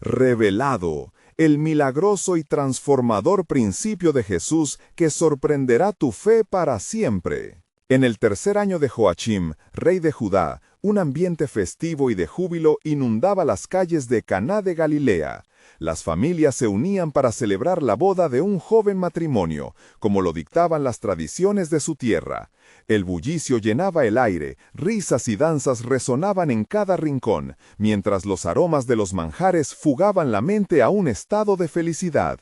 Revelado, el milagroso y transformador principio de Jesús que sorprenderá tu fe para siempre. En el tercer año de Joachim, rey de Judá, un ambiente festivo y de júbilo inundaba las calles de Caná de Galilea. Las familias se unían para celebrar la boda de un joven matrimonio, como lo dictaban las tradiciones de su tierra. El bullicio llenaba el aire, risas y danzas resonaban en cada rincón, mientras los aromas de los manjares fugaban la mente a un estado de felicidad.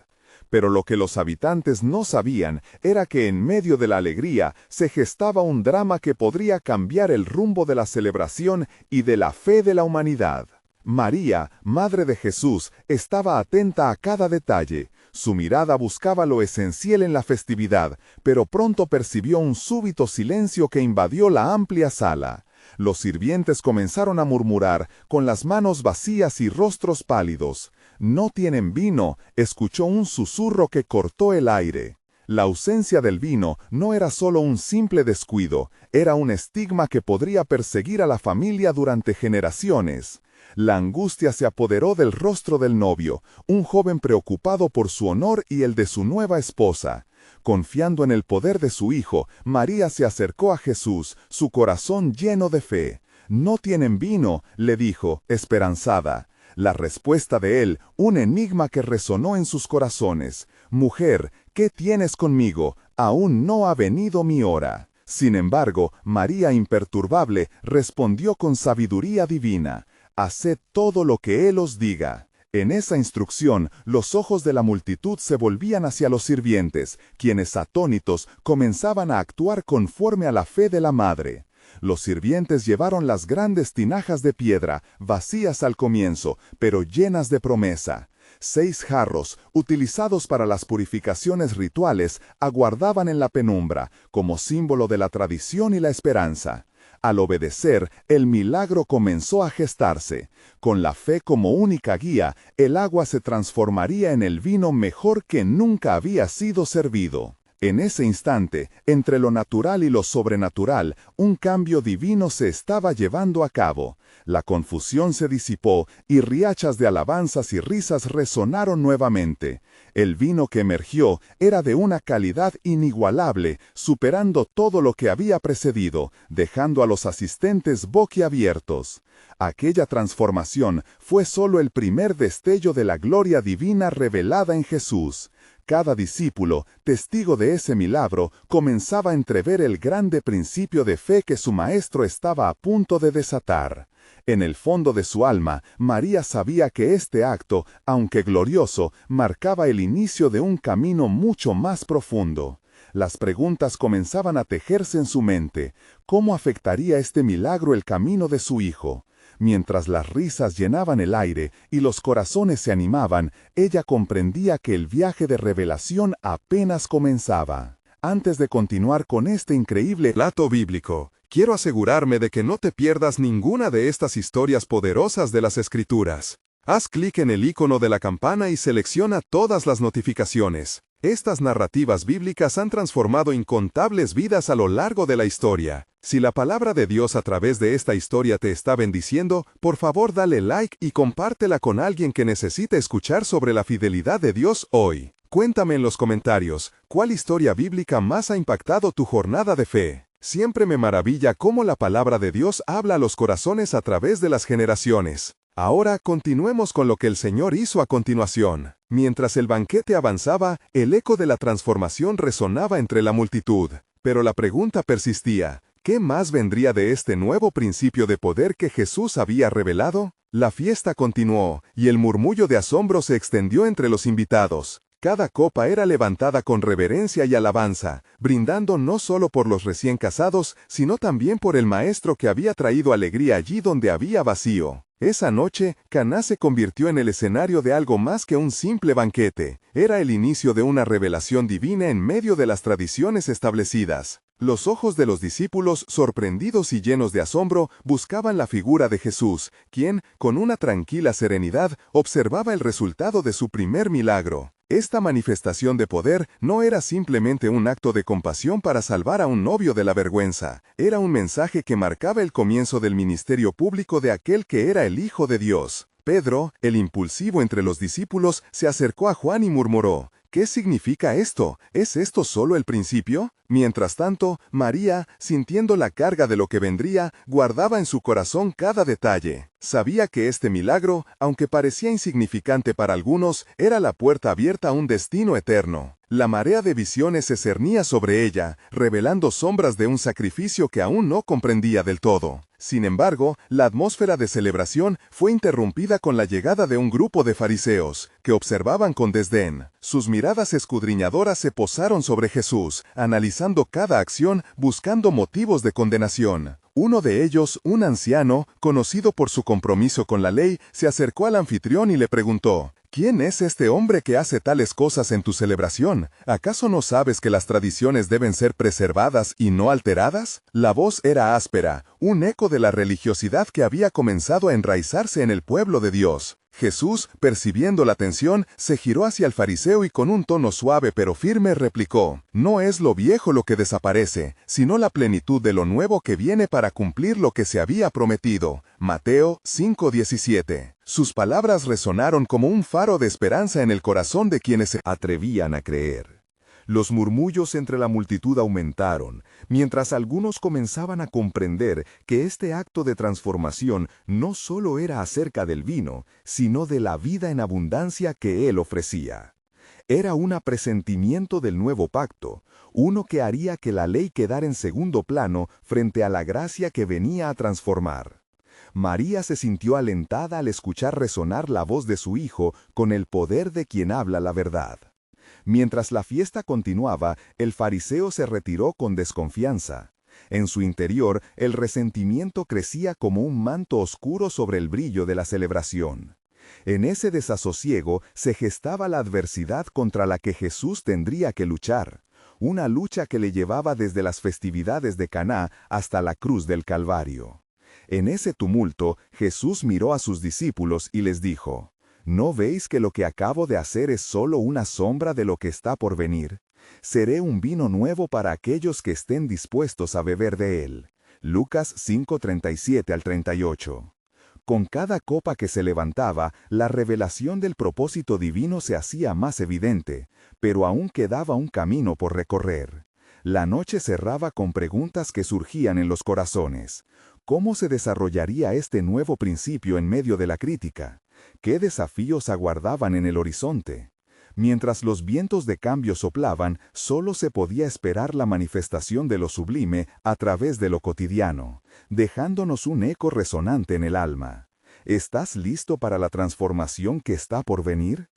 Pero lo que los habitantes no sabían era que en medio de la alegría se gestaba un drama que podría cambiar el rumbo de la celebración y de la fe de la humanidad. María, madre de Jesús, estaba atenta a cada detalle. Su mirada buscaba lo esencial en la festividad, pero pronto percibió un súbito silencio que invadió la amplia sala. Los sirvientes comenzaron a murmurar, con las manos vacías y rostros pálidos. «No tienen vino», escuchó un susurro que cortó el aire. La ausencia del vino no era solo un simple descuido, era un estigma que podría perseguir a la familia durante generaciones. La angustia se apoderó del rostro del novio, un joven preocupado por su honor y el de su nueva esposa. Confiando en el poder de su hijo, María se acercó a Jesús, su corazón lleno de fe. «No tienen vino», le dijo, esperanzada. La respuesta de él, un enigma que resonó en sus corazones. «Mujer, ¿qué tienes conmigo? Aún no ha venido mi hora». Sin embargo, María imperturbable respondió con sabiduría divina. «Haced todo lo que él os diga». En esa instrucción, los ojos de la multitud se volvían hacia los sirvientes, quienes atónitos comenzaban a actuar conforme a la fe de la madre. Los sirvientes llevaron las grandes tinajas de piedra, vacías al comienzo, pero llenas de promesa. 6 jarros, utilizados para las purificaciones rituales, aguardaban en la penumbra, como símbolo de la tradición y la esperanza. Al obedecer, el milagro comenzó a gestarse. Con la fe como única guía, el agua se transformaría en el vino mejor que nunca había sido servido. En ese instante, entre lo natural y lo sobrenatural, un cambio divino se estaba llevando a cabo. La confusión se disipó y riachas de alabanzas y risas resonaron nuevamente. El vino que emergió era de una calidad inigualable, superando todo lo que había precedido, dejando a los asistentes boquiabiertos. Aquella transformación fue solo el primer destello de la gloria divina revelada en Jesús. Cada discípulo, testigo de ese milagro, comenzaba a entrever el grande principio de fe que su maestro estaba a punto de desatar. En el fondo de su alma, María sabía que este acto, aunque glorioso, marcaba el inicio de un camino mucho más profundo. Las preguntas comenzaban a tejerse en su mente. ¿Cómo afectaría este milagro el camino de su hijo? Mientras las risas llenaban el aire y los corazones se animaban, ella comprendía que el viaje de revelación apenas comenzaba. Antes de continuar con este increíble relato bíblico, quiero asegurarme de que no te pierdas ninguna de estas historias poderosas de las Escrituras. Haz clic en el icono de la campana y selecciona todas las notificaciones. Estas narrativas bíblicas han transformado incontables vidas a lo largo de la historia. Si la palabra de Dios a través de esta historia te está bendiciendo, por favor dale like y compártela con alguien que necesite escuchar sobre la fidelidad de Dios hoy. Cuéntame en los comentarios, ¿cuál historia bíblica más ha impactado tu jornada de fe? Siempre me maravilla cómo la palabra de Dios habla a los corazones a través de las generaciones. Ahora continuemos con lo que el Señor hizo a continuación. Mientras el banquete avanzaba, el eco de la transformación resonaba entre la multitud. Pero la pregunta persistía, ¿qué más vendría de este nuevo principio de poder que Jesús había revelado? La fiesta continuó, y el murmullo de asombro se extendió entre los invitados. Cada copa era levantada con reverencia y alabanza, brindando no solo por los recién casados, sino también por el Maestro que había traído alegría allí donde había vacío. Esa noche, Caná se convirtió en el escenario de algo más que un simple banquete. Era el inicio de una revelación divina en medio de las tradiciones establecidas. Los ojos de los discípulos, sorprendidos y llenos de asombro, buscaban la figura de Jesús, quien, con una tranquila serenidad, observaba el resultado de su primer milagro. Esta manifestación de poder no era simplemente un acto de compasión para salvar a un novio de la vergüenza. Era un mensaje que marcaba el comienzo del ministerio público de aquel que era el Hijo de Dios. Pedro, el impulsivo entre los discípulos, se acercó a Juan y murmuró: ¿Qué significa esto? ¿Es esto solo el principio? Mientras tanto, María, sintiendo la carga de lo que vendría, guardaba en su corazón cada detalle. Sabía que este milagro, aunque parecía insignificante para algunos, era la puerta abierta a un destino eterno. La marea de visiones se cernía sobre ella, revelando sombras de un sacrificio que aún no comprendía del todo. Sin embargo, la atmósfera de celebración fue interrumpida con la llegada de un grupo de fariseos, que observaban con desdén. Sus miradas escudriñadoras se posaron sobre Jesús, analizando cada acción, buscando motivos de condenación. Uno de ellos, un anciano, conocido por su compromiso con la ley, se acercó al anfitrión y le preguntó: ¿Quién es este hombre que hace tales cosas en tu celebración? ¿Acaso no sabes que las tradiciones deben ser preservadas y no alteradas? La voz era áspera, un eco de la religiosidad que había comenzado a enraizarse en el pueblo de Dios. Jesús, percibiendo la tensión, se giró hacia el fariseo y con un tono suave pero firme replicó: No es lo viejo lo que desaparece, sino la plenitud de lo nuevo que viene para cumplir lo que se había prometido. Mateo 5:17. Sus palabras resonaron como un faro de esperanza en el corazón de quienes se atrevían a creer. Los murmullos entre la multitud aumentaron, mientras algunos comenzaban a comprender que este acto de transformación no solo era acerca del vino, sino de la vida en abundancia que él ofrecía. Era un presentimiento del nuevo pacto, uno que haría que la ley quedara en segundo plano frente a la gracia que venía a transformar. María se sintió alentada al escuchar resonar la voz de su hijo con el poder de quien habla la verdad. Mientras la fiesta continuaba, el fariseo se retiró con desconfianza. En su interior, el resentimiento crecía como un manto oscuro sobre el brillo de la celebración. En ese desasosiego se gestaba la adversidad contra la que Jesús tendría que luchar, una lucha que le llevaba desde las festividades de Caná hasta la cruz del Calvario. En ese tumulto, Jesús miró a sus discípulos y les dijo: ¿No veis que lo que acabo de hacer es solo una sombra de lo que está por venir? Seré un vino nuevo para aquellos que estén dispuestos a beber de él. Lucas 5:37 al 38. Con cada copa que se levantaba, la revelación del propósito divino se hacía más evidente, pero aún quedaba un camino por recorrer. La noche cerraba con preguntas que surgían en los corazones. ¿Cómo se desarrollaría este nuevo principio en medio de la crítica? ¿Qué desafíos aguardaban en el horizonte? Mientras los vientos de cambio soplaban, solo se podía esperar la manifestación de lo sublime a través de lo cotidiano, dejándonos un eco resonante en el alma. ¿Estás listo para la transformación que está por venir?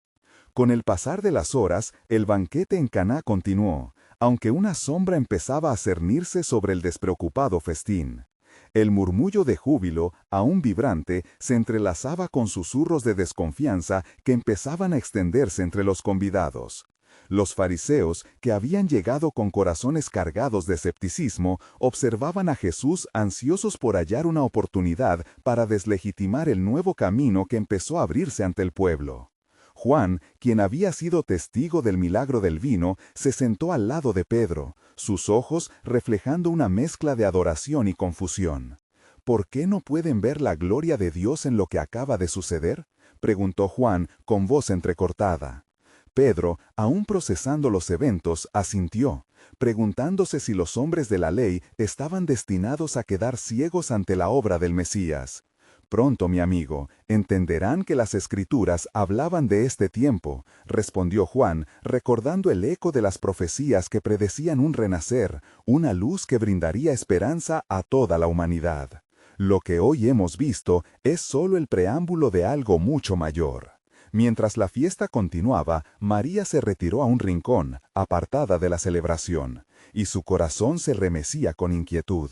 Con el pasar de las horas, el banquete en Caná continuó, aunque una sombra empezaba a cernirse sobre el despreocupado festín. El murmullo de júbilo, aún vibrante, se entrelazaba con susurros de desconfianza que empezaban a extenderse entre los convidados. Los fariseos, que habían llegado con corazones cargados de escepticismo, observaban a Jesús ansiosos por hallar una oportunidad para deslegitimar el nuevo camino que empezó a abrirse ante el pueblo. Juan, quien había sido testigo del milagro del vino, se sentó al lado de Pedro, sus ojos reflejando una mezcla de adoración y confusión. ¿Por qué no pueden ver la gloria de Dios en lo que acaba de suceder?, preguntó Juan con voz entrecortada. Pedro, aún procesando los eventos, asintió, preguntándose si los hombres de la ley estaban destinados a quedar ciegos ante la obra del Mesías. Pronto, mi amigo, entenderán que las Escrituras hablaban de este tiempo, respondió Juan, recordando el eco de las profecías que predecían un renacer, una luz que brindaría esperanza a toda la humanidad. Lo que hoy hemos visto es solo el preámbulo de algo mucho mayor. Mientras la fiesta continuaba, María se retiró a un rincón, apartada de la celebración, y su corazón se remecía con inquietud.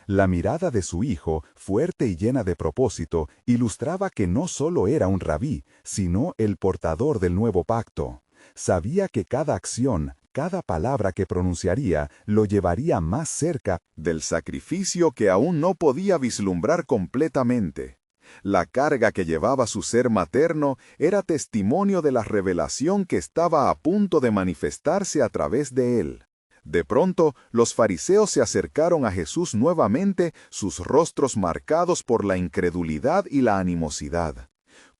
La mirada de su hijo, fuerte y llena de propósito, ilustraba que no solo era un rabí, sino el portador del nuevo pacto. Sabía que cada acción, cada palabra que pronunciaría, lo llevaría más cerca del sacrificio que aún no podía vislumbrar completamente. La carga que llevaba su ser materno era testimonio de la revelación que estaba a punto de manifestarse a través de él. De pronto, los fariseos se acercaron a Jesús nuevamente, sus rostros marcados por la incredulidad y la animosidad.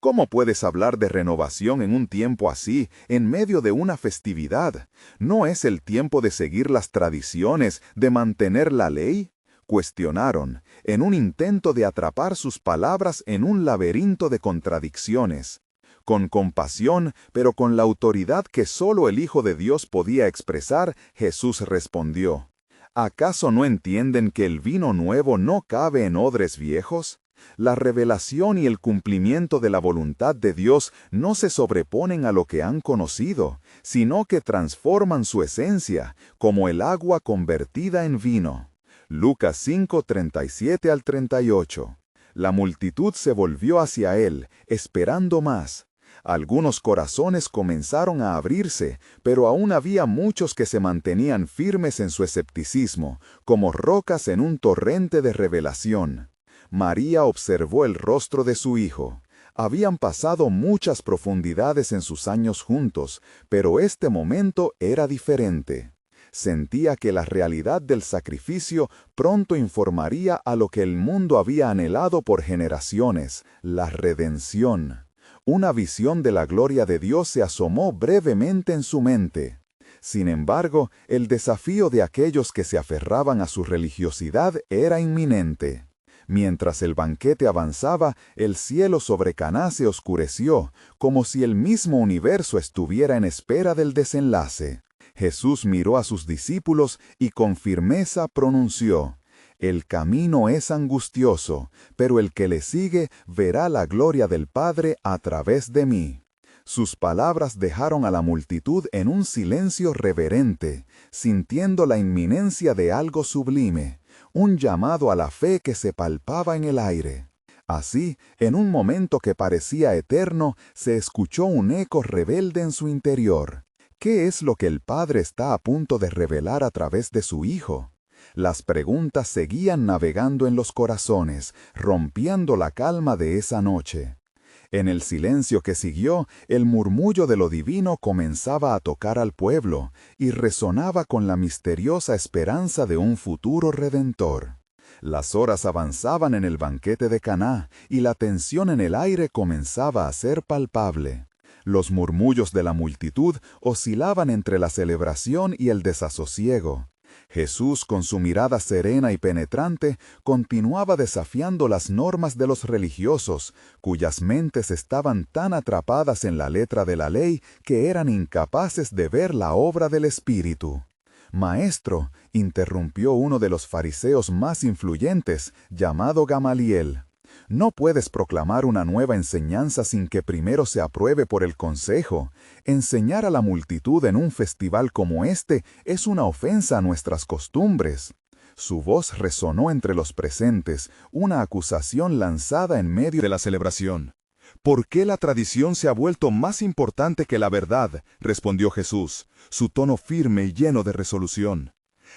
¿Cómo puedes hablar de renovación en un tiempo así, en medio de una festividad? ¿No es el tiempo de seguir las tradiciones, de mantener la ley? Cuestionaron, en un intento de atrapar sus palabras en un laberinto de contradicciones. Con compasión, pero con la autoridad que solo el Hijo de Dios podía expresar, Jesús respondió: ¿Acaso no entienden que el vino nuevo no cabe en odres viejos? La revelación y el cumplimiento de la voluntad de Dios no se sobreponen a lo que han conocido, sino que transforman su esencia, como el agua convertida en vino. Lucas 5, 37 al 38. La multitud se volvió hacia él, esperando más. Algunos corazones comenzaron a abrirse, pero aún había muchos que se mantenían firmes en su escepticismo, como rocas en un torrente de revelación. María observó el rostro de su hijo. Habían pasado muchas profundidades en sus años juntos, pero este momento era diferente. Sentía que la realidad del sacrificio pronto informaría a lo que el mundo había anhelado por generaciones: la redención. Una visión de la gloria de Dios se asomó brevemente en su mente. Sin embargo, el desafío de aquellos que se aferraban a su religiosidad era inminente. Mientras el banquete avanzaba, el cielo sobre Caná se oscureció, como si el mismo universo estuviera en espera del desenlace. Jesús miró a sus discípulos y con firmeza pronunció: «El camino es angustioso, pero el que le sigue verá la gloria del Padre a través de mí». Sus palabras dejaron a la multitud en un silencio reverente, sintiendo la inminencia de algo sublime, un llamado a la fe que se palpaba en el aire. Así, en un momento que parecía eterno, se escuchó un eco rebelde en su interior. ¿Qué es lo que el Padre está a punto de revelar a través de su Hijo? Las preguntas seguían navegando en los corazones, rompiendo la calma de esa noche. En el silencio que siguió, el murmullo de lo divino comenzaba a tocar al pueblo y resonaba con la misteriosa esperanza de un futuro redentor. Las horas avanzaban en el banquete de Caná y la tensión en el aire comenzaba a ser palpable. Los murmullos de la multitud oscilaban entre la celebración y el desasosiego. Jesús, con su mirada serena y penetrante, continuaba desafiando las normas de los religiosos, cuyas mentes estaban tan atrapadas en la letra de la ley que eran incapaces de ver la obra del Espíritu. «Maestro», interrumpió uno de los fariseos más influyentes, llamado Gamaliel, «no puedes proclamar una nueva enseñanza sin que primero se apruebe por el consejo. Enseñar a la multitud en un festival como este es una ofensa a nuestras costumbres». Su voz resonó entre los presentes, una acusación lanzada en medio de la celebración. «¿Por qué la tradición se ha vuelto más importante que la verdad?», respondió Jesús, su tono firme y lleno de resolución.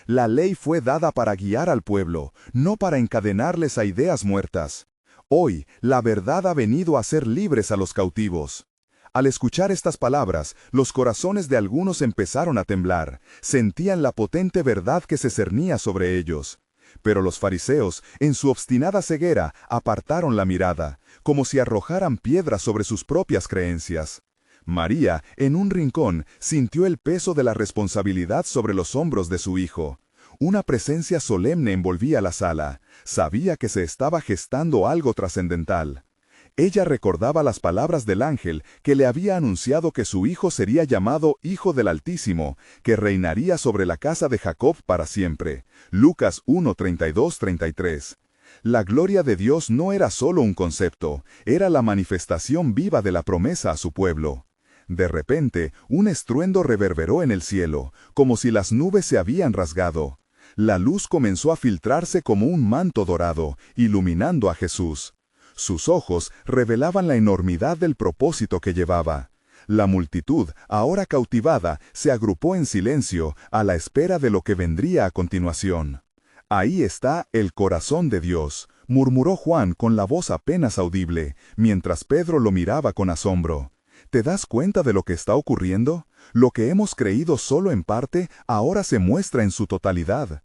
«La ley fue dada para guiar al pueblo, no para encadenarles a ideas muertas. Hoy, la verdad ha venido a hacer libres a los cautivos». Al escuchar estas palabras, los corazones de algunos empezaron a temblar, sentían la potente verdad que se cernía sobre ellos. Pero los fariseos, en su obstinada ceguera, apartaron la mirada, como si arrojaran piedras sobre sus propias creencias. María, en un rincón, sintió el peso de la responsabilidad sobre los hombros de su hijo. Una presencia solemne envolvía la sala. Sabía que se estaba gestando algo trascendental. Ella recordaba las palabras del ángel que le había anunciado que su hijo sería llamado Hijo del Altísimo, que reinaría sobre la casa de Jacob para siempre. Lucas 1, 32, 33. La gloria de Dios no era solo un concepto, era la manifestación viva de la promesa a su pueblo. De repente, un estruendo reverberó en el cielo, como si las nubes se habían rasgado. La luz comenzó a filtrarse como un manto dorado, iluminando a Jesús. Sus ojos revelaban la enormidad del propósito que llevaba. La multitud, ahora cautivada, se agrupó en silencio a la espera de lo que vendría a continuación. «Ahí está el corazón de Dios», murmuró Juan con la voz apenas audible, mientras Pedro lo miraba con asombro. «¿Te das cuenta de lo que está ocurriendo? Lo que hemos creído solo en parte, ahora se muestra en su totalidad».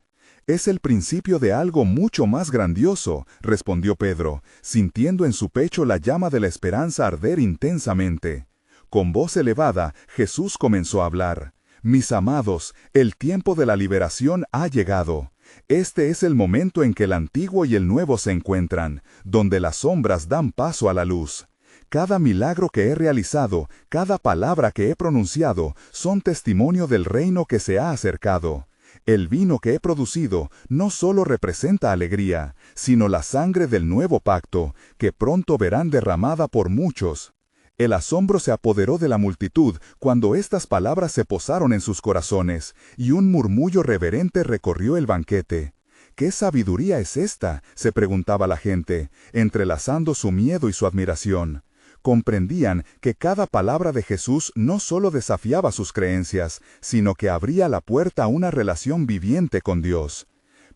Es el principio de algo mucho más grandioso, respondió Pedro, sintiendo en su pecho la llama de la esperanza arder intensamente. Con voz elevada, Jesús comenzó a hablar. Mis amados, el tiempo de la liberación ha llegado. Este es el momento en que el antiguo y el nuevo se encuentran, donde las sombras dan paso a la luz. Cada milagro que he realizado, cada palabra que he pronunciado, son testimonio del reino que se ha acercado. El vino que he producido no solo representa alegría, sino la sangre del nuevo pacto, que pronto verán derramada por muchos. El asombro se apoderó de la multitud cuando estas palabras se posaron en sus corazones, y un murmullo reverente recorrió el banquete. ¿Qué sabiduría es esta?, se preguntaba la gente, entrelazando su miedo y su admiración. Comprendían que cada palabra de Jesús no solo desafiaba sus creencias, sino que abría la puerta a una relación viviente con Dios.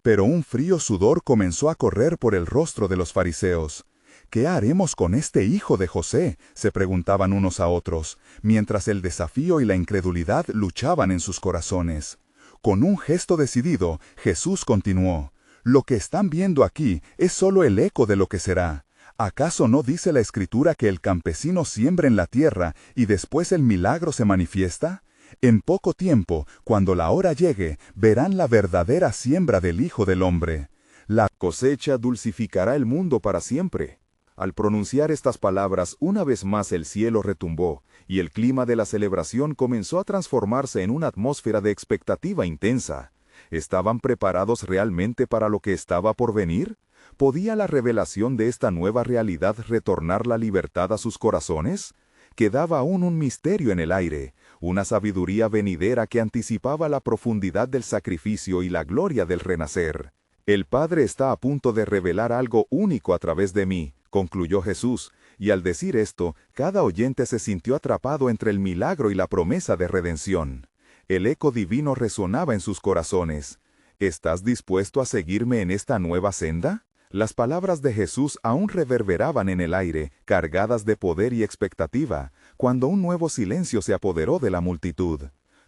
Pero un frío sudor comenzó a correr por el rostro de los fariseos. ¿Qué haremos con este hijo de José?, se preguntaban unos a otros, mientras el desafío y la incredulidad luchaban en sus corazones. Con un gesto decidido, Jesús continuó: «Lo que están viendo aquí es solo el eco de lo que será. ¿Acaso no dice la Escritura que el campesino siembra en la tierra y después el milagro se manifiesta? En poco tiempo, cuando la hora llegue, verán la verdadera siembra del Hijo del Hombre. La cosecha dulcificará el mundo para siempre». Al pronunciar estas palabras, una vez más el cielo retumbó, y el clima de la celebración comenzó a transformarse en una atmósfera de expectativa intensa. ¿Estaban preparados realmente para lo que estaba por venir? ¿Podía la revelación de esta nueva realidad retornar la libertad a sus corazones? Quedaba aún un misterio en el aire, una sabiduría venidera que anticipaba la profundidad del sacrificio y la gloria del renacer. «El Padre está a punto de revelar algo único a través de mí», concluyó Jesús, y al decir esto, cada oyente se sintió atrapado entre el milagro y la promesa de redención. El eco divino resonaba en sus corazones. ¿Estás dispuesto a seguirme en esta nueva senda? Las palabras de Jesús aún reverberaban en el aire, cargadas de poder y expectativa, cuando un nuevo silencio se apoderó de la multitud.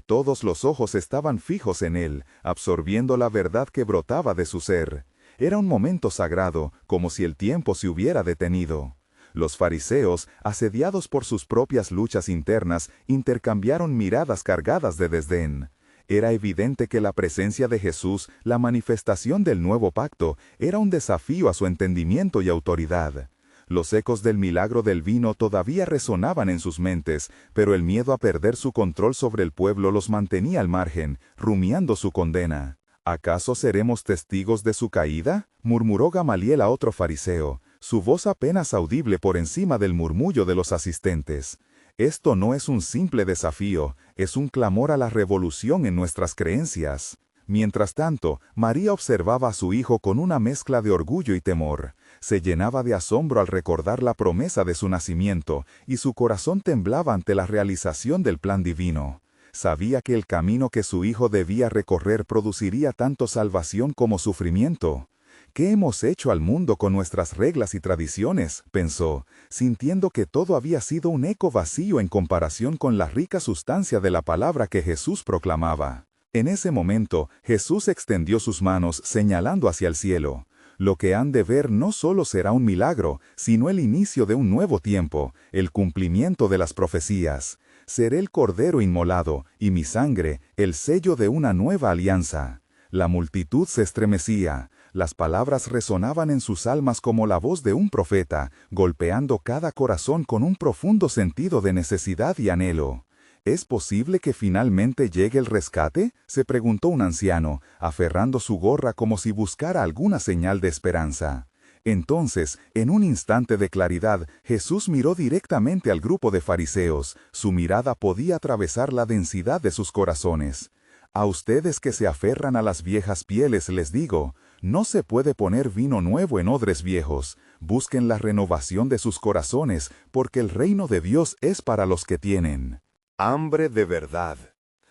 Todos los ojos estaban fijos en él, absorbiendo la verdad que brotaba de su ser. Era un momento sagrado, como si el tiempo se hubiera detenido. Los fariseos, asediados por sus propias luchas internas, intercambiaron miradas cargadas de desdén. Era evidente que la presencia de Jesús, la manifestación del nuevo pacto, era un desafío a su entendimiento y autoridad. Los ecos del milagro del vino todavía resonaban en sus mentes, pero el miedo a perder su control sobre el pueblo los mantenía al margen, rumiando su condena. ¿Acaso seremos testigos de su caída?, murmuró Gamaliel a otro fariseo, su voz apenas audible por encima del murmullo de los asistentes. Esto no es un simple desafío, es un clamor a la revolución en nuestras creencias. Mientras tanto, María observaba a su hijo con una mezcla de orgullo y temor. Se llenaba de asombro al recordar la promesa de su nacimiento, y su corazón temblaba ante la realización del plan divino. Sabía que el camino que su hijo debía recorrer produciría tanto salvación como sufrimiento. ¿Qué hemos hecho al mundo con nuestras reglas y tradiciones?, pensó, sintiendo que todo había sido un eco vacío en comparación con la rica sustancia de la palabra que Jesús proclamaba. En ese momento, Jesús extendió sus manos señalando hacia el cielo. Lo que han de ver no solo será un milagro, sino el inicio de un nuevo tiempo, el cumplimiento de las profecías. Seré el Cordero inmolado, y mi sangre, el sello de una nueva alianza. La multitud se estremecía. Las palabras resonaban en sus almas como la voz de un profeta, golpeando cada corazón con un profundo sentido de necesidad y anhelo. ¿Es posible que finalmente llegue el rescate?, se preguntó un anciano, aferrando su gorra como si buscara alguna señal de esperanza. Entonces, en un instante de claridad, Jesús miró directamente al grupo de fariseos. Su mirada podía atravesar la densidad de sus corazones. A ustedes que se aferran a las viejas pieles les digo, no se puede poner vino nuevo en odres viejos. Busquen la renovación de sus corazones, porque el reino de Dios es para los que tienen hambre de verdad.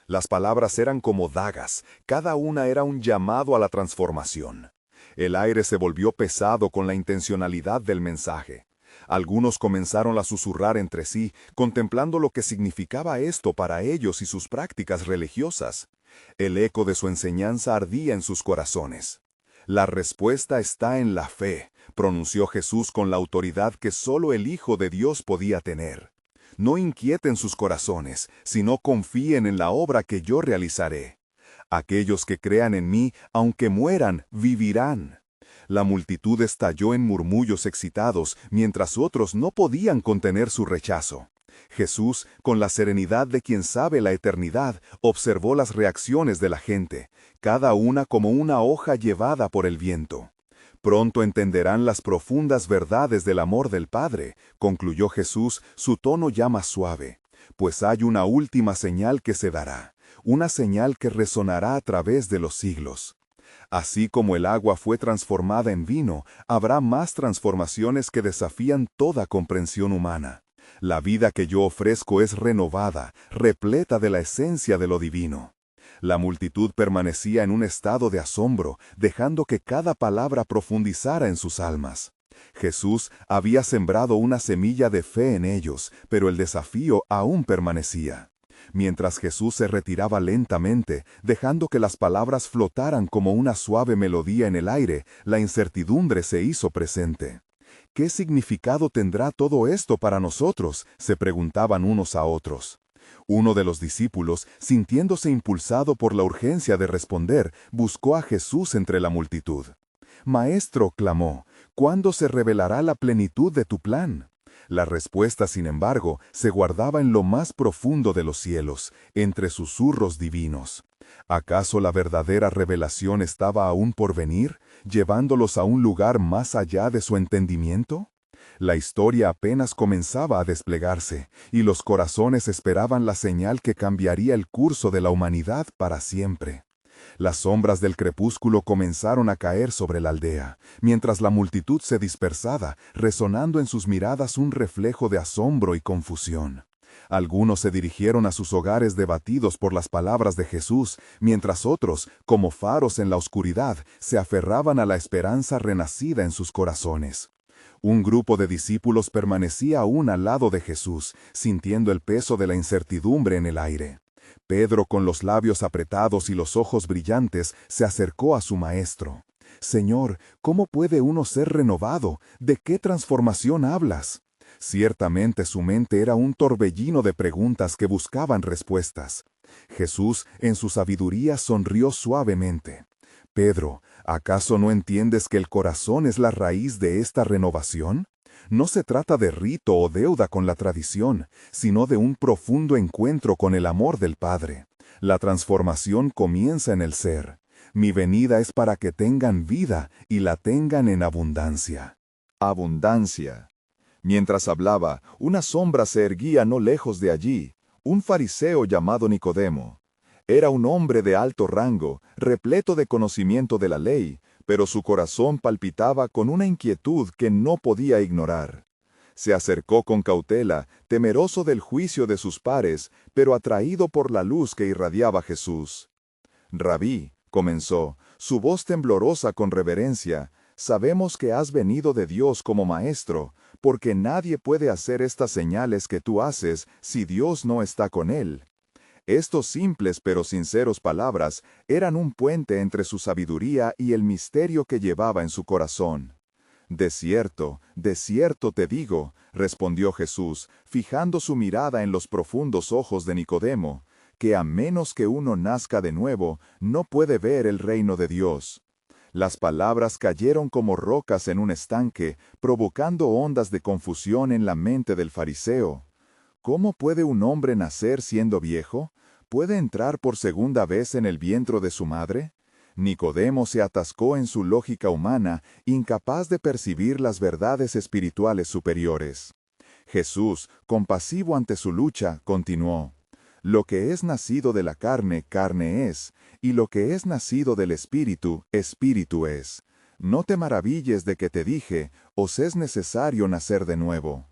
Las palabras eran como dagas, cada una era un llamado a la transformación. El aire se volvió pesado con la intencionalidad del mensaje. Algunos comenzaron a susurrar entre sí, contemplando lo que significaba esto para ellos y sus prácticas religiosas. El eco de su enseñanza ardía en sus corazones. La respuesta está en la fe, pronunció Jesús con la autoridad que solo el Hijo de Dios podía tener. No inquieten sus corazones, sino confíen en la obra que yo realizaré. Aquellos que crean en mí, aunque mueran, vivirán. La multitud estalló en murmullos excitados, mientras otros no podían contener su rechazo. Jesús, con la serenidad de quien sabe la eternidad, observó las reacciones de la gente, cada una como una hoja llevada por el viento. Pronto entenderán las profundas verdades del amor del Padre, concluyó Jesús, su tono ya más suave, pues hay una última señal que se dará, una señal que resonará a través de los siglos. Así como el agua fue transformada en vino, habrá más transformaciones que desafían toda comprensión humana. La vida que yo ofrezco es renovada, repleta de la esencia de lo divino. La multitud permanecía en un estado de asombro, dejando que cada palabra profundizara en sus almas. Jesús había sembrado una semilla de fe en ellos, pero el desafío aún permanecía. Mientras Jesús se retiraba lentamente, dejando que las palabras flotaran como una suave melodía en el aire, la incertidumbre se hizo presente. ¿Qué significado tendrá todo esto para nosotros?, se preguntaban unos a otros. Uno de los discípulos, sintiéndose impulsado por la urgencia de responder, buscó a Jesús entre la multitud. «Maestro», clamó, «¿cuándo se revelará la plenitud de tu plan?». La respuesta, sin embargo, se guardaba en lo más profundo de los cielos, entre susurros divinos. ¿Acaso la verdadera revelación estaba aún por venir, llevándolos a un lugar más allá de su entendimiento? La historia apenas comenzaba a desplegarse, y los corazones esperaban la señal que cambiaría el curso de la humanidad para siempre. Las sombras del crepúsculo comenzaron a caer sobre la aldea, mientras la multitud se dispersaba, resonando en sus miradas un reflejo de asombro y confusión. Algunos se dirigieron a sus hogares debatidos por las palabras de Jesús, mientras otros, como faros en la oscuridad, se aferraban a la esperanza renacida en sus corazones. Un grupo de discípulos permanecía aún al lado de Jesús, sintiendo el peso de la incertidumbre en el aire. Pedro, con los labios apretados y los ojos brillantes, se acercó a su maestro. «Señor, ¿cómo puede uno ser renovado? ¿De qué transformación hablas?». Ciertamente su mente era un torbellino de preguntas que buscaban respuestas. Jesús, en su sabiduría, sonrió suavemente. «Pedro, ¿acaso no entiendes que el corazón es la raíz de esta renovación? No se trata de rito o deuda con la tradición, sino de un profundo encuentro con el amor del Padre. La transformación comienza en el ser. Mi venida es para que tengan vida y la tengan en abundancia». Abundancia. Mientras hablaba, una sombra se erguía no lejos de allí, un fariseo llamado Nicodemo. Era un hombre de alto rango, repleto de conocimiento de la ley, pero su corazón palpitaba con una inquietud que no podía ignorar. Se acercó con cautela, temeroso del juicio de sus pares, pero atraído por la luz que irradiaba Jesús. «Rabí», comenzó, su voz temblorosa con reverencia, «sabemos que has venido de Dios como maestro, porque nadie puede hacer estas señales que tú haces si Dios no está con él». Estos simples pero sinceros palabras eran un puente entre su sabiduría y el misterio que llevaba en su corazón. de cierto te digo», respondió Jesús, fijando su mirada en los profundos ojos de Nicodemo, «que a menos que uno nazca de nuevo, no puede ver el reino de Dios». Las palabras cayeron como rocas en un estanque, provocando ondas de confusión en la mente del fariseo. ¿Cómo puede un hombre nacer siendo viejo? ¿Puede entrar por segunda vez en el vientre de su madre? Nicodemo se atascó en su lógica humana, incapaz de percibir las verdades espirituales superiores. Jesús, compasivo ante su lucha, continuó: «Lo que es nacido de la carne, carne es, y lo que es nacido del Espíritu, Espíritu es. No te maravilles de que te dije, os es necesario nacer de nuevo».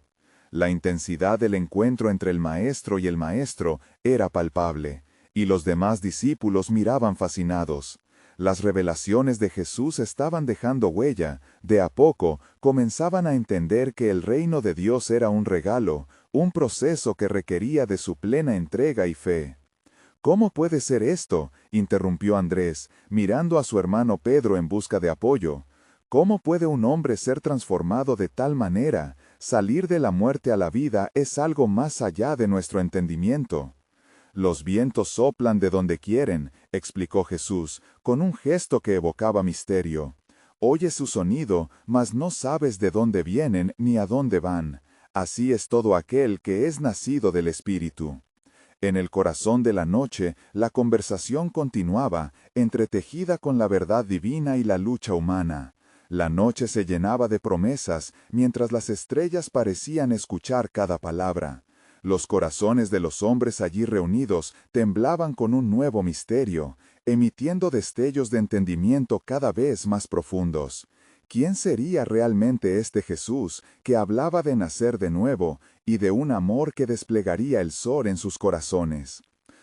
La intensidad del encuentro entre el maestro y el maestro era palpable, y los demás discípulos miraban fascinados. Las revelaciones de Jesús estaban dejando huella, de a poco comenzaban a entender que el reino de Dios era un regalo, un proceso que requería de su plena entrega y fe. ¿Cómo puede ser esto?, interrumpió Andrés, mirando a su hermano Pedro en busca de apoyo. ¿Cómo puede un hombre ser transformado de tal manera? Salir de la muerte a la vida es algo más allá de nuestro entendimiento. Los vientos soplan de donde quieren, explicó Jesús, con un gesto que evocaba misterio. Oyes su sonido, mas no sabes de dónde vienen ni a dónde van. Así es todo aquel que es nacido del Espíritu. En el corazón de la noche, la conversación continuaba, entretejida con la verdad divina y la lucha humana. La noche se llenaba de promesas, mientras las estrellas parecían escuchar cada palabra. Los corazones de los hombres allí reunidos temblaban con un nuevo misterio, emitiendo destellos de entendimiento cada vez más profundos. ¿Quién sería realmente este Jesús que hablaba de nacer de nuevo y de un amor que desplegaría el sol en sus corazones?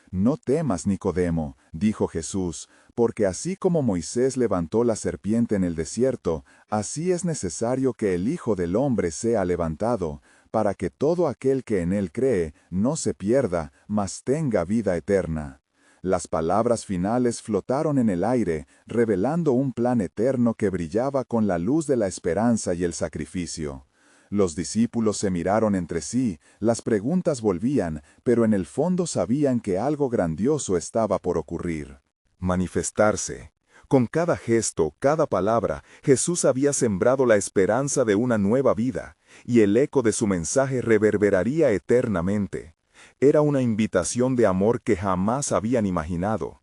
No temas, Nicodemo, dijo Jesús, porque así como Moisés levantó la serpiente en el desierto, así es necesario que el Hijo del Hombre sea levantado, para que todo aquel que en él cree no se pierda, mas tenga vida eterna. Las palabras finales flotaron en el aire, revelando un plan eterno que brillaba con la luz de la esperanza y el sacrificio. Los discípulos se miraron entre sí, las preguntas volvían, pero en el fondo sabían que algo grandioso estaba por ocurrir. Manifestarse. Con cada gesto, cada palabra, Jesús había sembrado la esperanza de una nueva vida, y el eco de su mensaje reverberaría eternamente. Era una invitación de amor que jamás habían imaginado.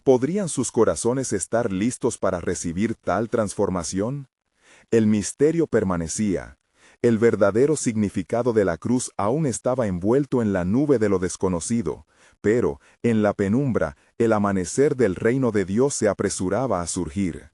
¿Podrían sus corazones estar listos para recibir tal transformación? El misterio permanecía. El verdadero significado de la cruz aún estaba envuelto en la nube de lo desconocido, pero, en la penumbra, el amanecer del reino de Dios se apresuraba a surgir.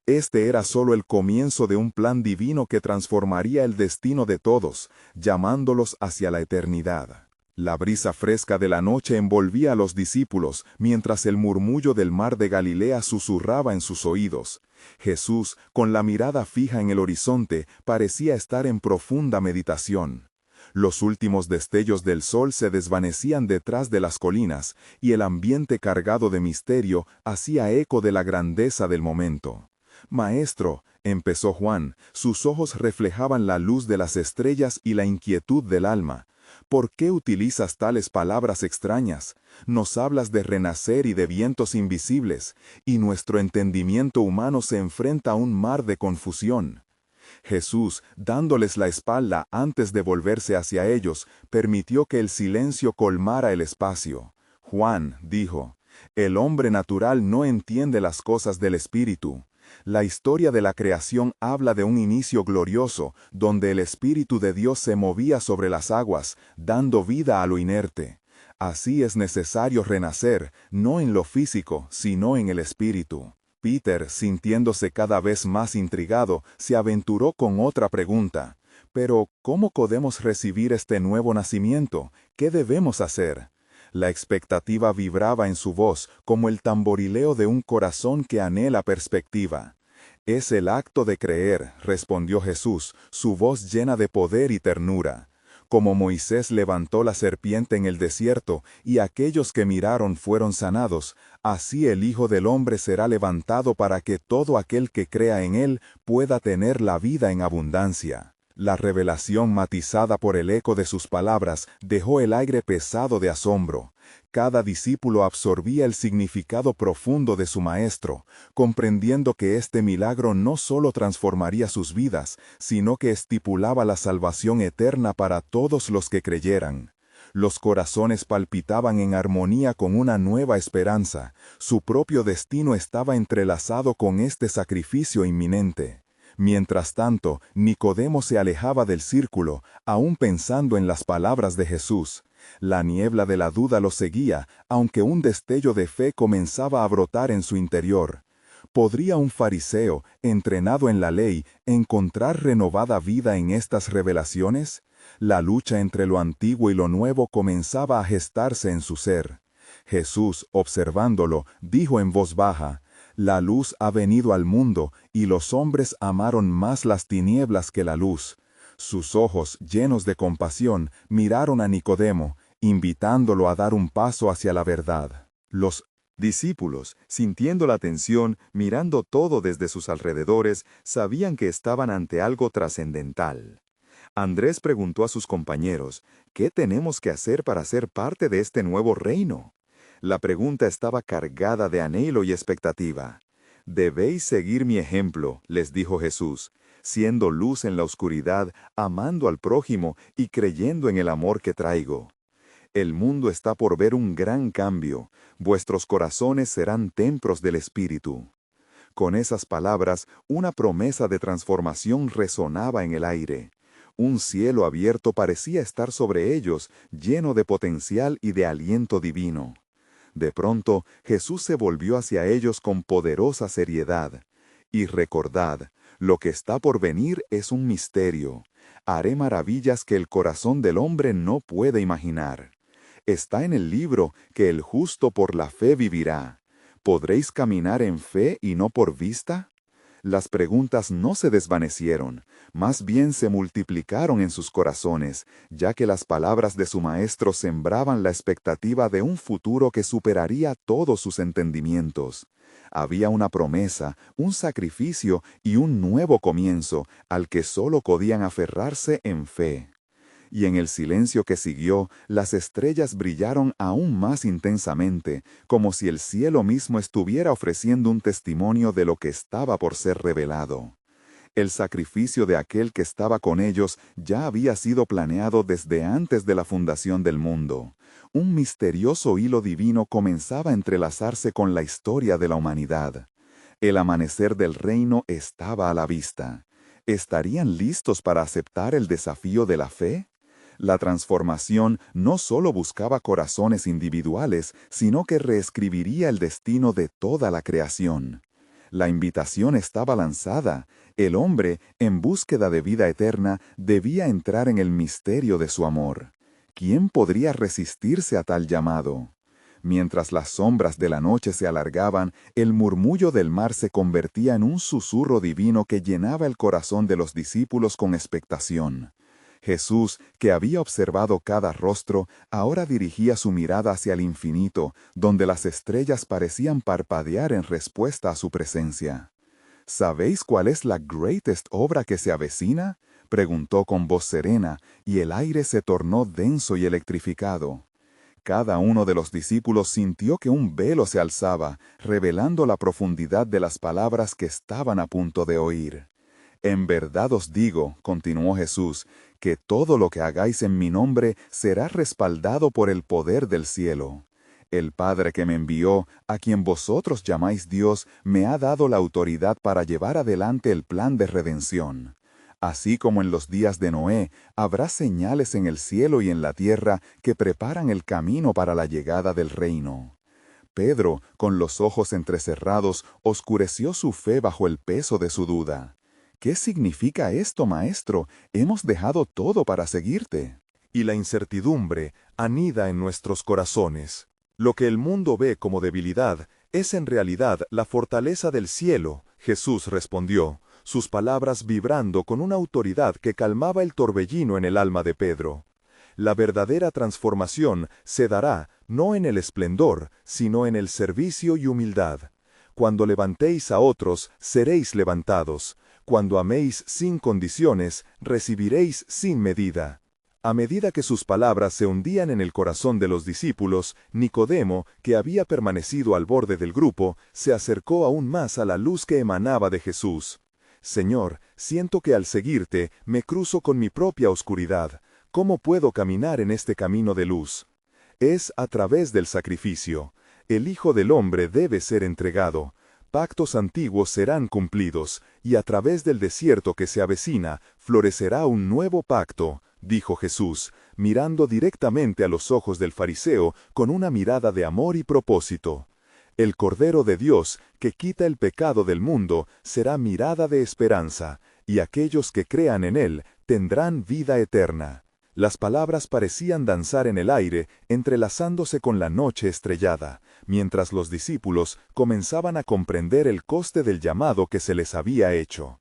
Este era solo el comienzo de un plan divino que transformaría el destino de todos, llamándolos hacia la eternidad. La brisa fresca de la noche envolvía a los discípulos, mientras el murmullo del mar de Galilea susurraba en sus oídos. Jesús, con la mirada fija en el horizonte, parecía estar en profunda meditación. Los últimos destellos del sol se desvanecían detrás de las colinas, y el ambiente cargado de misterio hacía eco de la grandeza del momento. «Maestro», empezó Juan, sus ojos reflejaban la luz de las estrellas y la inquietud del alma. ¿Por qué utilizas tales palabras extrañas? Nos hablas de renacer y de vientos invisibles, y nuestro entendimiento humano se enfrenta a un mar de confusión. Jesús, dándoles la espalda antes de volverse hacia ellos, permitió que el silencio colmara el espacio. Juan dijo, «El hombre natural no entiende las cosas del Espíritu». La historia de la creación habla de un inicio glorioso, donde el Espíritu de Dios se movía sobre las aguas, dando vida a lo inerte. Así es necesario renacer, no en lo físico, sino en el Espíritu. Peter, sintiéndose cada vez más intrigado, se aventuró con otra pregunta. «Pero, ¿cómo podemos recibir este nuevo nacimiento? ¿Qué debemos hacer?» La expectativa vibraba en su voz como el tamborileo de un corazón que anhela perspectiva. «Es el acto de creer», respondió Jesús, su voz llena de poder y ternura. «Como Moisés levantó la serpiente en el desierto y aquellos que miraron fueron sanados, así el Hijo del Hombre será levantado para que todo aquel que crea en él pueda tener la vida en abundancia». La revelación matizada por el eco de sus palabras dejó el aire pesado de asombro. Cada discípulo absorbía el significado profundo de su maestro, comprendiendo que este milagro no solo transformaría sus vidas, sino que estipulaba la salvación eterna para todos los que creyeran. Los corazones palpitaban en armonía con una nueva esperanza. Su propio destino estaba entrelazado con este sacrificio inminente. Mientras tanto, Nicodemo se alejaba del círculo, aún pensando en las palabras de Jesús. La niebla de la duda lo seguía, aunque un destello de fe comenzaba a brotar en su interior. ¿Podría un fariseo, entrenado en la ley, encontrar renovada vida en estas revelaciones? La lucha entre lo antiguo y lo nuevo comenzaba a gestarse en su ser. Jesús, observándolo, dijo en voz baja, «La luz ha venido al mundo, y los hombres amaron más las tinieblas que la luz». Sus ojos, llenos de compasión, miraron a Nicodemo, invitándolo a dar un paso hacia la verdad. Los discípulos, sintiendo la tensión, mirando todo desde sus alrededores, sabían que estaban ante algo trascendental. Andrés preguntó a sus compañeros, ¿qué tenemos que hacer para ser parte de este nuevo reino? La pregunta estaba cargada de anhelo y expectativa. Debéis seguir mi ejemplo, les dijo Jesús, siendo luz en la oscuridad, amando al prójimo y creyendo en el amor que traigo. El mundo está por ver un gran cambio, vuestros corazones serán templos del Espíritu. Con esas palabras, una promesa de transformación resonaba en el aire. Un cielo abierto parecía estar sobre ellos, lleno de potencial y de aliento divino. De pronto, Jesús se volvió hacia ellos con poderosa seriedad. Y recordad, lo que está por venir es un misterio. Haré maravillas que el corazón del hombre no puede imaginar. Está en el libro que el justo por la fe vivirá. ¿Podréis caminar en fe y no por vista? Las preguntas no se desvanecieron, más bien se multiplicaron en sus corazones, ya que las palabras de su maestro sembraban la expectativa de un futuro que superaría todos sus entendimientos. Había una promesa, un sacrificio y un nuevo comienzo al que solo podían aferrarse en fe. Y en el silencio que siguió, las estrellas brillaron aún más intensamente, como si el cielo mismo estuviera ofreciendo un testimonio de lo que estaba por ser revelado. El sacrificio de aquel que estaba con ellos ya había sido planeado desde antes de la fundación del mundo. Un misterioso hilo divino comenzaba a entrelazarse con la historia de la humanidad. El amanecer del reino estaba a la vista. ¿Estarían listos para aceptar el desafío de la fe? La transformación no solo buscaba corazones individuales, sino que reescribiría el destino de toda la creación. La invitación estaba lanzada. El hombre, en búsqueda de vida eterna, debía entrar en el misterio de su amor. ¿Quién podría resistirse a tal llamado? Mientras las sombras de la noche se alargaban, el murmullo del mar se convertía en un susurro divino que llenaba el corazón de los discípulos con expectación. Jesús, que había observado cada rostro, ahora dirigía su mirada hacia el infinito, donde las estrellas parecían parpadear en respuesta a su presencia. ¿Sabéis cuál es la greatest obra que se avecina?, preguntó con voz serena, y el aire se tornó denso y electrificado. Cada uno de los discípulos sintió que un velo se alzaba, revelando la profundidad de las palabras que estaban a punto de oír. En verdad os digo, continuó Jesús, que todo lo que hagáis en mi nombre será respaldado por el poder del cielo. El Padre que me envió, a quien vosotros llamáis Dios, me ha dado la autoridad para llevar adelante el plan de redención. Así como en los días de Noé, habrá señales en el cielo y en la tierra que preparan el camino para la llegada del reino. Pedro, con los ojos entrecerrados, oscureció su fe bajo el peso de su duda. ¿Qué significa esto, maestro? Hemos dejado todo para seguirte. Y la incertidumbre anida en nuestros corazones. Lo que el mundo ve como debilidad es en realidad la fortaleza del cielo, Jesús respondió, sus palabras vibrando con una autoridad que calmaba el torbellino en el alma de Pedro. La verdadera transformación se dará no en el esplendor, sino en el servicio y humildad. Cuando levantéis a otros, seréis levantados. Cuando améis sin condiciones, recibiréis sin medida. A medida que sus palabras se hundían en el corazón de los discípulos, Nicodemo, que había permanecido al borde del grupo, se acercó aún más a la luz que emanaba de Jesús. Señor, siento que al seguirte me cruzo con mi propia oscuridad. ¿Cómo puedo caminar en este camino de luz? Es a través del sacrificio. El Hijo del Hombre debe ser entregado. Pactos antiguos serán cumplidos, y a través del desierto que se avecina, florecerá un nuevo pacto, dijo Jesús, mirando directamente a los ojos del fariseo con una mirada de amor y propósito. El Cordero de Dios, que quita el pecado del mundo, será mirada de esperanza, y aquellos que crean en él tendrán vida eterna. Las palabras parecían danzar en el aire, entrelazándose con la noche estrellada, mientras los discípulos comenzaban a comprender el coste del llamado que se les había hecho.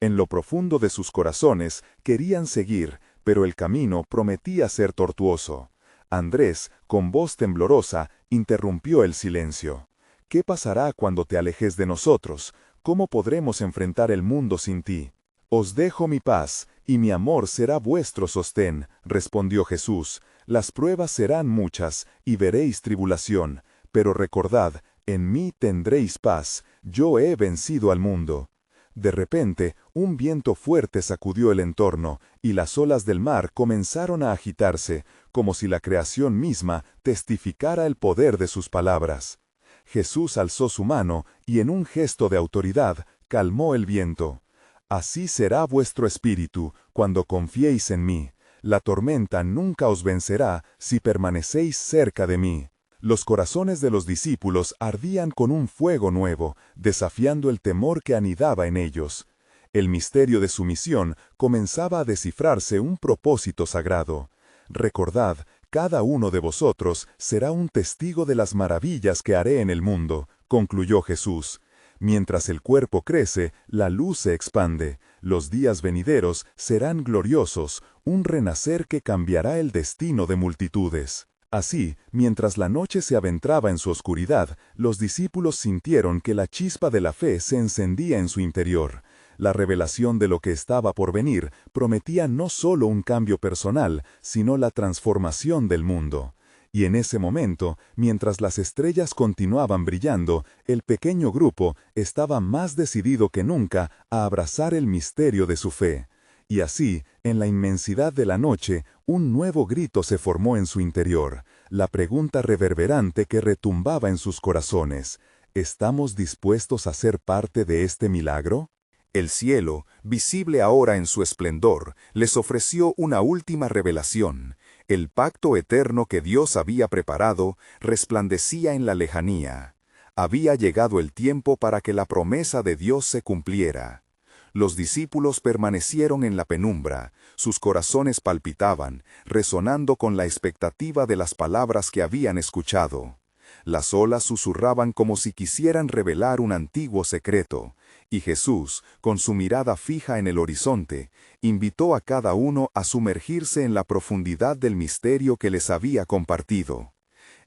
En lo profundo de sus corazones querían seguir, pero el camino prometía ser tortuoso. Andrés, con voz temblorosa, interrumpió el silencio. ¿Qué pasará cuando te alejes de nosotros? ¿Cómo podremos enfrentar el mundo sin ti? Os dejo mi paz, y mi amor será vuestro sostén, respondió Jesús. Las pruebas serán muchas, y veréis tribulación, pero recordad, en mí tendréis paz, yo he vencido al mundo. De repente, un viento fuerte sacudió el entorno, y las olas del mar comenzaron a agitarse, como si la creación misma testificara el poder de sus palabras. Jesús alzó su mano, y en un gesto de autoridad, calmó el viento. Así será vuestro espíritu, cuando confiéis en mí. La tormenta nunca os vencerá, si permanecéis cerca de mí. Los corazones de los discípulos ardían con un fuego nuevo, desafiando el temor que anidaba en ellos. El misterio de su misión comenzaba a descifrarse un propósito sagrado. Recordad, cada uno de vosotros será un testigo de las maravillas que haré en el mundo, concluyó Jesús. Mientras el cuerpo crece, la luz se expande. Los días venideros serán gloriosos, un renacer que cambiará el destino de multitudes. Así, mientras la noche se adentraba en su oscuridad, los discípulos sintieron que la chispa de la fe se encendía en su interior. La revelación de lo que estaba por venir prometía no solo un cambio personal, sino la transformación del mundo. Y en ese momento, mientras las estrellas continuaban brillando, el pequeño grupo estaba más decidido que nunca a abrazar el misterio de su fe. Y así, en la inmensidad de la noche, un nuevo grito se formó en su interior, la pregunta reverberante que retumbaba en sus corazones: ¿estamos dispuestos a ser parte de este milagro? El cielo, visible ahora en su esplendor, les ofreció una última revelación. El pacto eterno que Dios había preparado resplandecía en la lejanía. Había llegado el tiempo para que la promesa de Dios se cumpliera. Los discípulos permanecieron en la penumbra, sus corazones palpitaban, resonando con la expectativa de las palabras que habían escuchado. Las olas susurraban como si quisieran revelar un antiguo secreto, y Jesús, con su mirada fija en el horizonte, invitó a cada uno a sumergirse en la profundidad del misterio que les había compartido.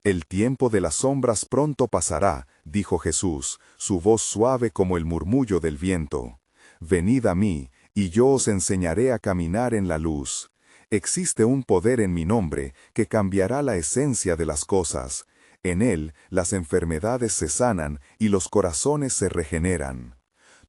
«El tiempo de las sombras pronto pasará», dijo Jesús, su voz suave como el murmullo del viento. «Venid a mí, y yo os enseñaré a caminar en la luz. Existe un poder en mi nombre que cambiará la esencia de las cosas. En él, las enfermedades se sanan y los corazones se regeneran».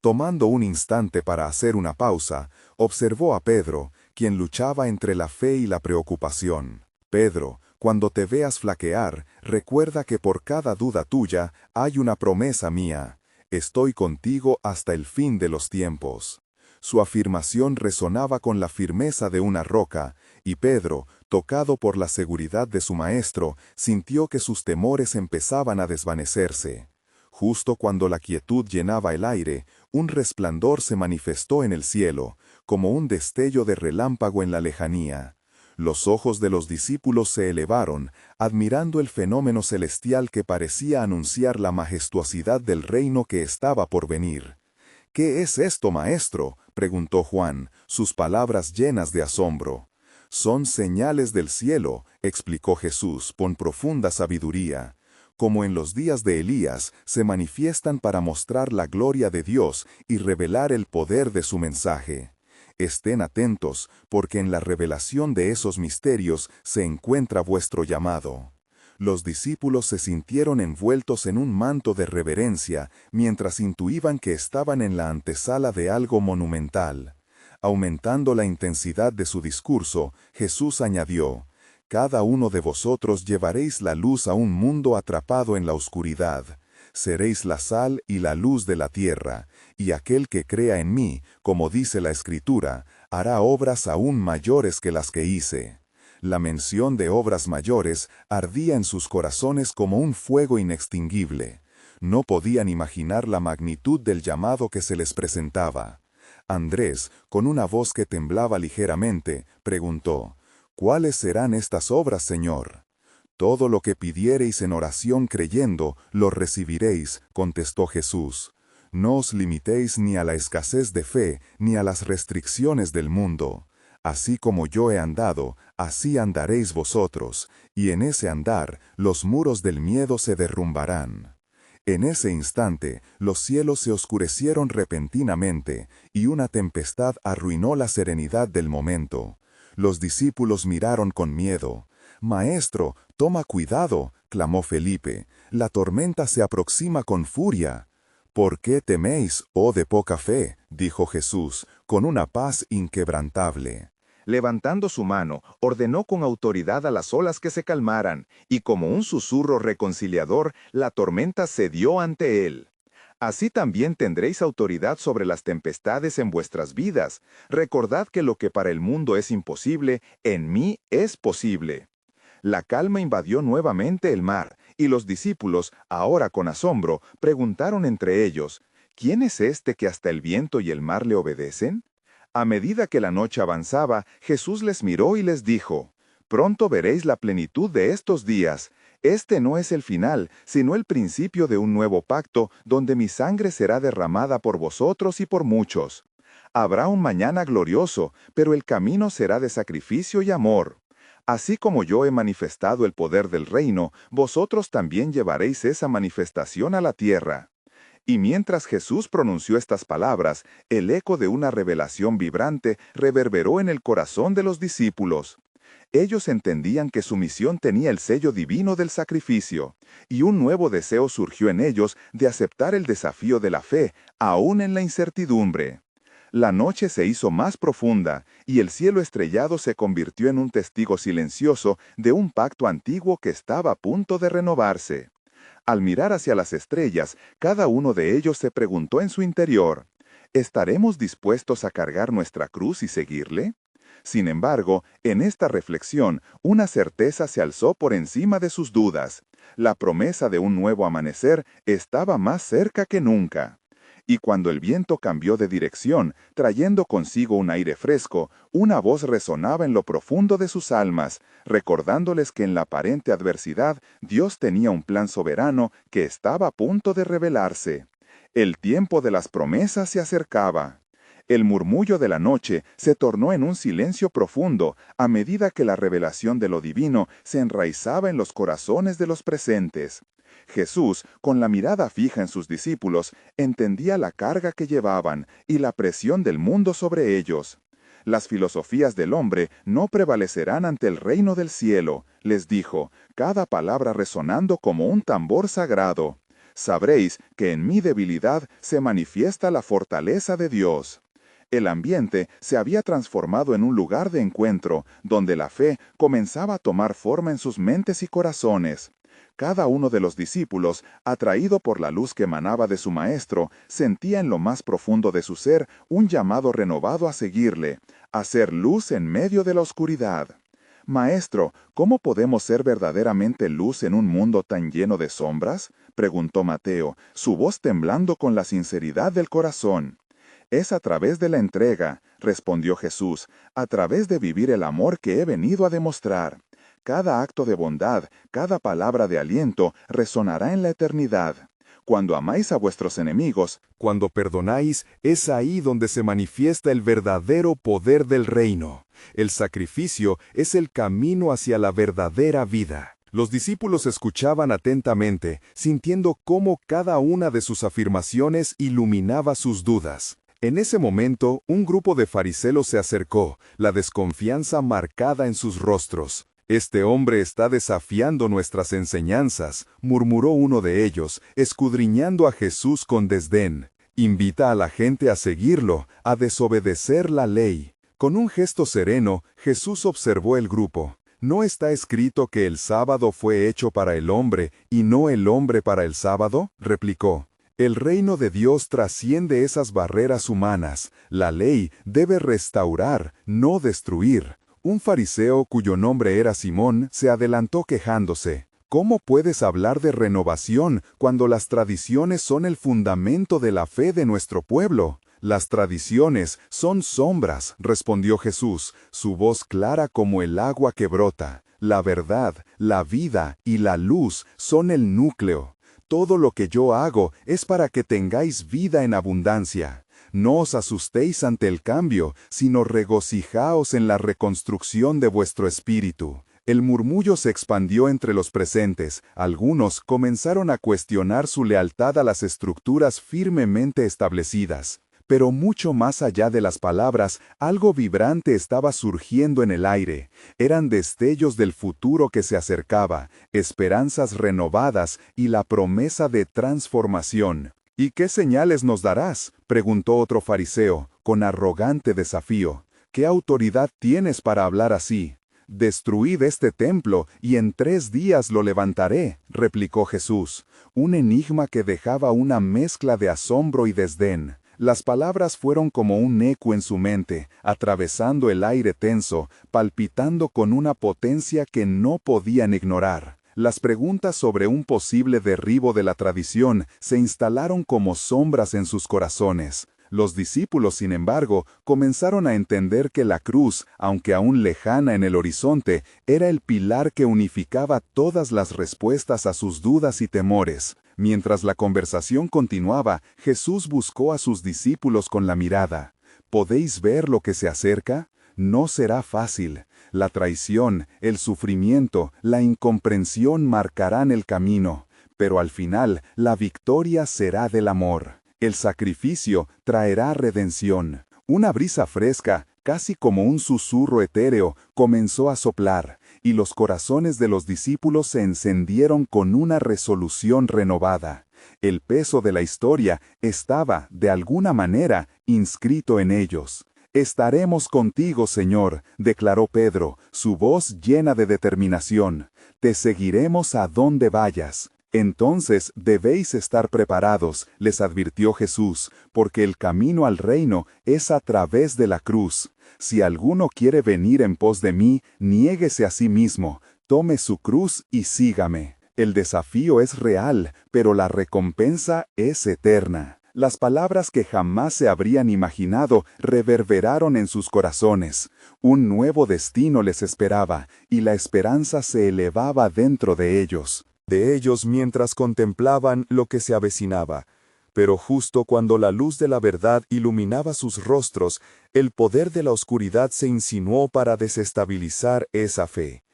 Tomando un instante para hacer una pausa, observó a Pedro, quien luchaba entre la fe y la preocupación. «Pedro, cuando te veas flaquear, recuerda que por cada duda tuya hay una promesa mía. Estoy contigo hasta el fin de los tiempos». Su afirmación resonaba con la firmeza de una roca, y Pedro, tocado por la seguridad de su maestro, sintió que sus temores empezaban a desvanecerse. Justo cuando la quietud llenaba el aire, un resplandor se manifestó en el cielo, como un destello de relámpago en la lejanía. Los ojos de los discípulos se elevaron, admirando el fenómeno celestial que parecía anunciar la majestuosidad del reino que estaba por venir. «¿Qué es esto, maestro?», preguntó Juan, sus palabras llenas de asombro. «Son señales del cielo», explicó Jesús con profunda sabiduría. «Como en los días de Elías, se manifiestan para mostrar la gloria de Dios y revelar el poder de su mensaje. Estén atentos, porque en la revelación de esos misterios se encuentra vuestro llamado». Los discípulos se sintieron envueltos en un manto de reverencia, mientras intuían que estaban en la antesala de algo monumental. Aumentando la intensidad de su discurso, Jesús añadió: «Cada uno de vosotros llevaréis la luz a un mundo atrapado en la oscuridad. Seréis la sal y la luz de la tierra, y aquel que crea en mí, como dice la Escritura, hará obras aún mayores que las que hice». La mención de obras mayores ardía en sus corazones como un fuego inextinguible. No podían imaginar la magnitud del llamado que se les presentaba. Andrés, con una voz que temblaba ligeramente, preguntó: «¿Cuáles serán estas obras, Señor?». «Todo lo que pidiereis en oración creyendo, lo recibiréis», contestó Jesús. «No os limitéis ni a la escasez de fe, ni a las restricciones del mundo. Así como yo he andado, así andaréis vosotros, y en ese andar los muros del miedo se derrumbarán. En ese instante los cielos se oscurecieron repentinamente, y una tempestad arruinó la serenidad del momento. Los discípulos miraron con miedo. «Maestro, toma cuidado», clamó Felipe, «la tormenta se aproxima con furia». «¿Por qué teméis, oh de poca fe?», dijo Jesús, con una paz inquebrantable. Levantando su mano, ordenó con autoridad a las olas que se calmaran, y como un susurro reconciliador, la tormenta cedió ante él. Así también tendréis autoridad sobre las tempestades en vuestras vidas. Recordad que lo que para el mundo es imposible, en mí es posible. La calma invadió nuevamente el mar, y los discípulos, ahora con asombro, preguntaron entre ellos, ¿quién es este que hasta el viento y el mar le obedecen? A medida que la noche avanzaba, Jesús les miró y les dijo, «Pronto veréis la plenitud de estos días. Este no es el final, sino el principio de un nuevo pacto, donde mi sangre será derramada por vosotros y por muchos. Habrá un mañana glorioso, pero el camino será de sacrificio y amor. Así como yo he manifestado el poder del reino, vosotros también llevaréis esa manifestación a la tierra». Y mientras Jesús pronunció estas palabras, el eco de una revelación vibrante reverberó en el corazón de los discípulos. Ellos entendían que su misión tenía el sello divino del sacrificio, y un nuevo deseo surgió en ellos de aceptar el desafío de la fe, aún en la incertidumbre. La noche se hizo más profunda, y el cielo estrellado se convirtió en un testigo silencioso de un pacto antiguo que estaba a punto de renovarse. Al mirar hacia las estrellas, cada uno de ellos se preguntó en su interior, ¿estaremos dispuestos a cargar nuestra cruz y seguirle? Sin embargo, en esta reflexión, una certeza se alzó por encima de sus dudas. La promesa de un nuevo amanecer estaba más cerca que nunca. Y cuando el viento cambió de dirección, trayendo consigo un aire fresco, una voz resonaba en lo profundo de sus almas, recordándoles que en la aparente adversidad Dios tenía un plan soberano que estaba a punto de revelarse. El tiempo de las promesas se acercaba. El murmullo de la noche se tornó en un silencio profundo a medida que la revelación de lo divino se enraizaba en los corazones de los presentes. Jesús, con la mirada fija en sus discípulos, entendía la carga que llevaban y la presión del mundo sobre ellos. Las filosofías del hombre no prevalecerán ante el reino del cielo, les dijo, cada palabra resonando como un tambor sagrado. Sabréis que en mi debilidad se manifiesta la fortaleza de Dios. El ambiente se había transformado en un lugar de encuentro, donde la fe comenzaba a tomar forma en sus mentes y corazones. Cada uno de los discípulos, atraído por la luz que emanaba de su maestro, sentía en lo más profundo de su ser un llamado renovado a seguirle, a ser luz en medio de la oscuridad. «Maestro, ¿cómo podemos ser verdaderamente luz en un mundo tan lleno de sombras?», preguntó Mateo, su voz temblando con la sinceridad del corazón. «Es a través de la entrega», respondió Jesús, «a través de vivir el amor que he venido a demostrar. Cada acto de bondad, cada palabra de aliento, resonará en la eternidad. Cuando amáis a vuestros enemigos, cuando perdonáis, es ahí donde se manifiesta el verdadero poder del reino. El sacrificio es el camino hacia la verdadera vida». Los discípulos escuchaban atentamente, sintiendo cómo cada una de sus afirmaciones iluminaba sus dudas. En ese momento, un grupo de fariseos se acercó, la desconfianza marcada en sus rostros. «Este hombre está desafiando nuestras enseñanzas», murmuró uno de ellos, escudriñando a Jesús con desdén. «Invita a la gente a seguirlo, a desobedecer la ley». Con un gesto sereno, Jesús observó el grupo. «¿No está escrito que el sábado fue hecho para el hombre y no el hombre para el sábado?», replicó. «El reino de Dios trasciende esas barreras humanas. La ley debe restaurar, no destruir». Un fariseo cuyo nombre era Simón se adelantó quejándose. «¿Cómo puedes hablar de renovación cuando las tradiciones son el fundamento de la fe de nuestro pueblo?» «Las tradiciones son sombras», respondió Jesús, su voz clara como el agua que brota. «La verdad, la vida y la luz son el núcleo. Todo lo que yo hago es para que tengáis vida en abundancia. No os asustéis ante el cambio, sino regocijaos en la reconstrucción de vuestro espíritu. El murmullo se expandió entre los presentes. Algunos comenzaron a cuestionar su lealtad a las estructuras firmemente establecidas. Pero mucho más allá de las palabras, algo vibrante estaba surgiendo en el aire. Eran destellos del futuro que se acercaba, esperanzas renovadas y la promesa de transformación. ¿Y qué señales nos darás?, preguntó otro fariseo, con arrogante desafío. ¿Qué autoridad tienes para hablar así? «Destruid este templo, y en 3 días lo levantaré», replicó Jesús, un enigma que dejaba una mezcla de asombro y desdén. Las palabras fueron como un eco en su mente, atravesando el aire tenso, palpitando con una potencia que no podían ignorar. Las preguntas sobre un posible derribo de la tradición se instalaron como sombras en sus corazones. Los discípulos, sin embargo, comenzaron a entender que la cruz, aunque aún lejana en el horizonte, era el pilar que unificaba todas las respuestas a sus dudas y temores. Mientras la conversación continuaba, Jesús buscó a sus discípulos con la mirada. ¿Podéis ver lo que se acerca? No será fácil. La traición, el sufrimiento, la incomprensión marcarán el camino, pero al final la victoria será del amor. El sacrificio traerá redención. Una brisa fresca, casi como un susurro etéreo, comenzó a soplar, y los corazones de los discípulos se encendieron con una resolución renovada. El peso de la historia estaba, de alguna manera, inscrito en ellos. «Estaremos contigo, Señor», declaró Pedro, su voz llena de determinación. «Te seguiremos a donde vayas». «Entonces debéis estar preparados», les advirtió Jesús, «porque el camino al reino es a través de la cruz. Si alguno quiere venir en pos de mí, niéguese a sí mismo, tome su cruz y sígame». El desafío es real, pero la recompensa es eterna. Las palabras que jamás se habrían imaginado reverberaron en sus corazones. Un nuevo destino les esperaba, y la esperanza se elevaba dentro de ellos. Mientras contemplaban lo que se avecinaba. Pero justo cuando la luz de la verdad iluminaba sus rostros, el poder de la oscuridad se insinuó para desestabilizar esa fe.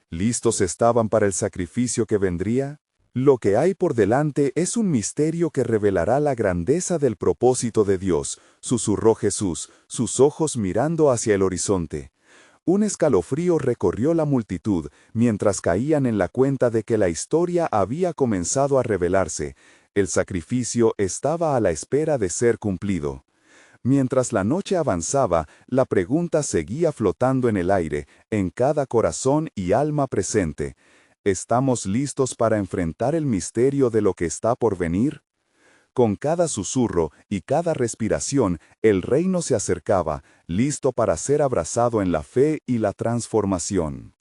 ¿Listos estaban para el sacrificio que vendría? Lo que hay por delante es un misterio que revelará la grandeza del propósito de Dios, susurró Jesús, sus ojos mirando hacia el horizonte. Un escalofrío recorrió la multitud, mientras caían en la cuenta de que la historia había comenzado a revelarse. El sacrificio estaba a la espera de ser cumplido. Mientras la noche avanzaba, la pregunta seguía flotando en el aire, en cada corazón y alma presente. ¿Estamos listos para enfrentar el misterio de lo que está por venir? Con cada susurro y cada respiración, el reino se acercaba, listo para ser abrazado en la fe y la transformación.